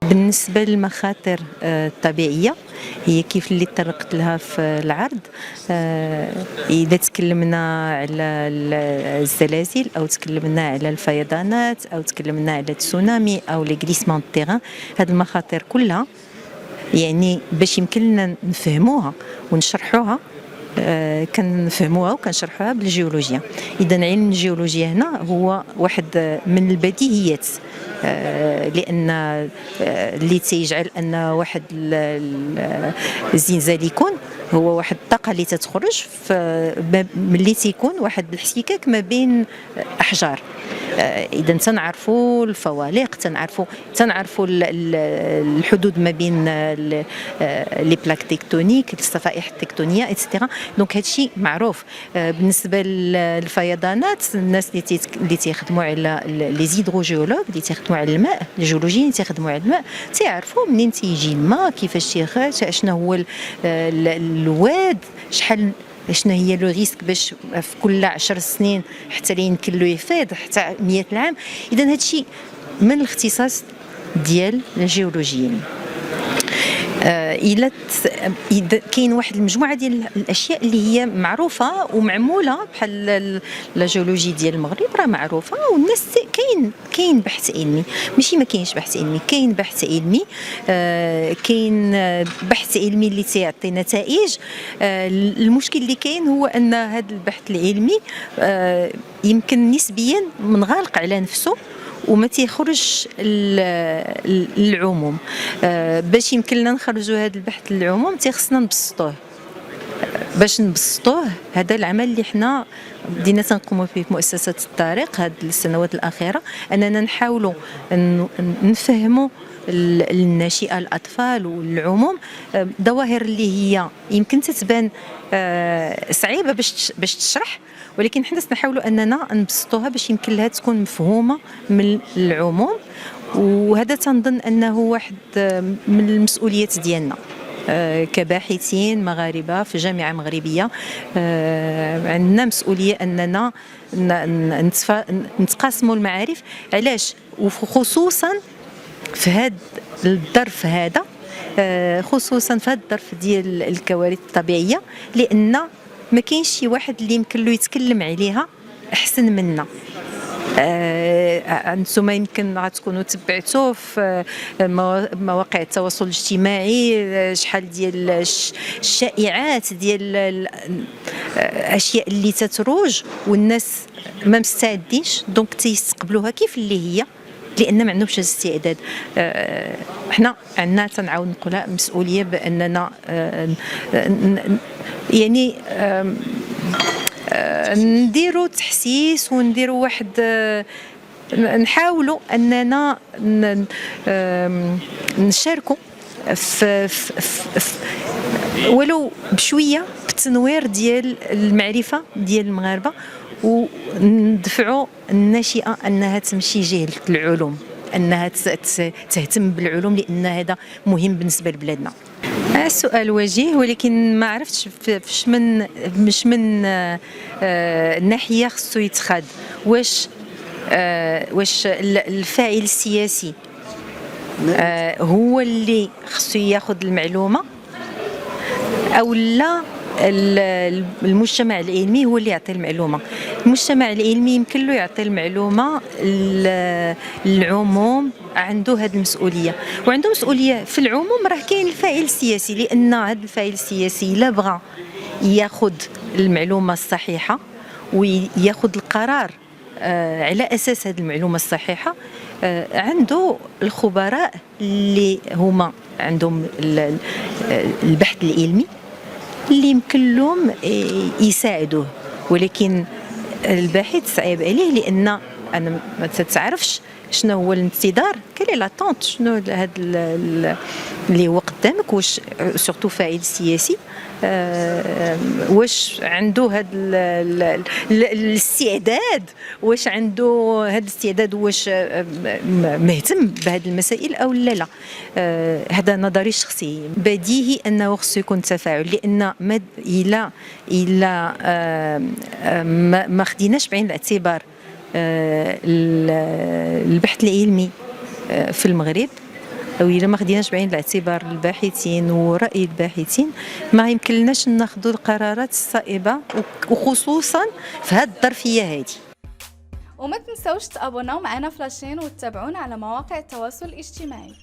بالنسبة للمخاطر الطبيعية، هي كيف اللي تطرقت لها في العرض. إذا تكلمنا على الزلازل أو تكلمنا على الفيضانات أو تكلمنا على التسونامي أو لي غليسمون دو تيران، هاد المخاطر كلها يعني باش يمكن لنا نفهموها ونشرحوها، كنفهموها وكنشرحوها بالجيولوجيا. إذا علم الجيولوجيا هنا هو واحد من البديهيات، لأن اللي تيجعل أن واحد الزلزال يكون هو واحد الطاقة اللي تتخرج ملي تيكون واحد الاحتكاك ما بين أحجار. إذا تنعرفوا الفوالق، تنعرفوا الحدود ما بين لي بلاك تكتونيك، الصفائح التكتونية إتسيتيرا. دونك هادشي معروف. بالنسبة للفيضانات، الناس اللي تيخدموا على لي زيدروجيولوج اللي تيخدموا على الماء، الجيولوجيين اللي تيخدموا على الماء تيعرفوا منين تيجي الماء، كيفاش تيخرج، شنو هو الواد، شنو هي لو ريسك باش في كل 10 سنين حتى لا يمكن له يفيض حتى 100 عام. اذا هادشي من الاختصاص ديال الجيولوجيين. إذا كاين واحد المجموعه ديال الاشياء اللي هي معروفه ومعموله، بحال لا جيولوجي ديال المغرب راه معروفه، والناس كاين بحث علمي، ماشي ما كاينش بحث علمي، كاين بحث علمي. كاين بحث علمي اللي تيعطي نتائج. المشكل اللي كاين هو ان هذا البحث العلمي يمكن نسبيا منغلق على نفسه وما تيخرج للعموم. باش يمكن لنا نخرجوا هذا البحث للعموم تيخصنا نبسطوه. باش نبسطوه، هذا العمل اللي حنا بدينا تنقوموا فيه في مؤسسة الطريق هذه السنوات الأخيرة، أننا نحاولوا نفهموا الناشئة، الأطفال والعموم ظواهر اللي هي يمكن تتبان صعيبة باش تشرح، ولكن حنا نحاولوا أننا نبسطوها باش يمكن لها تكون مفهومة من العموم. وهذا تنظن أنه واحد من المسؤوليات ديالنا كباحثين مغاربة في جامعة مغربية. عندنا مسؤولية أننا نتقاسموا المعارف. علاش؟ وخصوصا في هذا الظرف هذا، خصوصا في هذا الظرف ديال الكوارث الطبيعية، لأن ما كاينش شي واحد اللي يمكن له يتكلم عليها أحسن منا. أنتم يمكن غتكونوا تبعتوا في مواقع التواصل الاجتماعي شحال ديال الشائعات ديال الاشياء اللي تتروج، والناس ما مستعدينش دونك تيستقبلوها كيف اللي هي، لان ما عندهمش استعداد. حنا عندنا تنعاود نقولها مسؤوليه باننا يعني نديروا تحسيس ونديروا واحد، نحاولوا اننا نشاركوا في ولو بشويه بالتنوير ديال المعرفه ديال المغاربه، وندفعوا الناشئه انها تمشي جهه العلوم، انها تهتم بالعلوم، لان هذا مهم بالنسبه لبلادنا. السؤال وجيه، ولكن ما عرفتش مش من ناحيه خصو يتخذ. واش الفاعل السياسي هو اللي خصو ياخذ المعلومه، او لا المجتمع العلمي هو اللي يعطي المعلومه؟ المجتمع العلمي يمكن له يعطي المعلومه للعموم، عنده هذه المسؤوليه، وعنده مسؤوليه في العموم. راه كاين الفاعل السياسي، لان هذا الفاعل السياسي لا بغى ياخذ المعلومه الصحيحه وياخذ القرار على اساس هذه المعلومه الصحيحه، عنده الخبراء اللي هما عندهم البحث العلمي اللي يمكن لهم يساعدوه. ولكن الباحث صعيب عليه، لان انا ما تتعرفش شنو هو الانتظار، كاين لاطونت، شنو هذا اللي هو قدامك، واش سورتو فاعل سياسي واش عنده هذا الاستعداد، واش عنده هذا الاستعداد، واش مهتم بهذه المسائل او لا. هذا نظري الشخصي. بديهي انه خصو يكون تفاعل، لان الا ما خديناش بعين الاعتبار البحث العلمي في المغرب، أو إلا ما خديناش بعين الاعتبار الباحثين ورأي الباحثين ما يمكنلناش ناخذوا القرارات الصائبة، وخصوصا في هذه الظرفية هذه. وما تنسوش تابوناو معنا في لاشين وتتابعونا على مواقع التواصل الاجتماعي.